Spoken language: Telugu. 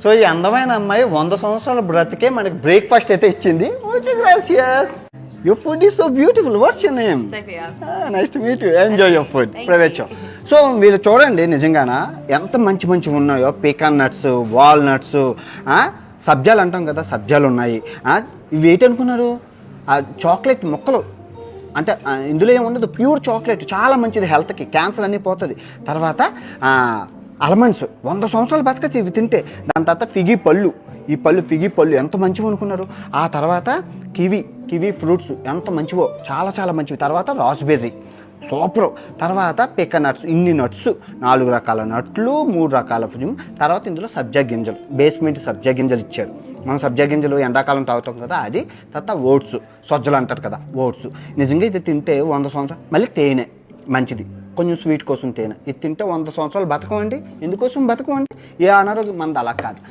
సో ఈ అందమైన అమ్మాయి 100 సంవత్సరాల బ్రతికే మనకి బ్రేక్ఫాస్ట్ అయితే ఇచ్చింది. Gracias. Your food is so beautiful. What's your name? Nice to meet you. Enjoy your food. Private. So వీళ్ళు చూడండి నిజంగానా ఎంత మంచి ఉన్నాయో. పీకాన్ నట్స్, వాల్నట్స్, సబ్జాలు అంటాం కదా, సబ్జాలు ఉన్నాయి. ఇవి ఏంటనుకున్నారు? చాక్లెట్ ముక్కలు. అంటే ఇందులో ఏముండదు, ప్యూర్ చాక్లెట్, చాలా మంచిది హెల్త్కి, క్యాన్సర్ అన్నీ పోతుంది. తర్వాత ఆల్మండ్స్ 100 సంవత్సరాలు బతకచ్చు ఇవి తింటే. దాని తర్వాత ఫిగి పళ్ళు, ఈ ఫిగి పళ్ళు ఎంత మంచివి అనుకున్నారు. ఆ తర్వాత కివీ ఫ్రూట్స్ ఎంత మంచివో, చాలా మంచివి. తర్వాత రాస్బెర్రీ సూపర్. తర్వాత పిక్క నట్స్, ఇన్ని నట్స్, 4 రకాల నట్లు, 3 రకాల. తర్వాత ఇందులో సబ్జా గింజలు, బేస్మెంట్ సబ్జా గింజలు ఇచ్చారు. మనం సబ్జా గింజలు ఎండాకాలం తాగుతాం కదా అది. తర్వాత ఓట్స్, సజ్జలు అంటారు కదా, ఓట్స్. నిజంగా ఇది తింటే 100 సంవత్సరాలు. మళ్ళీ తేనె మంచిది, కొంచెం స్వీట్ కోసం తేనె. ఇది తింటే 100 సంవత్సరాలు బతకమండి. ఎందుకోసం బతకమండి? ఏ అనారోగ్యం మనది అలా కాదు.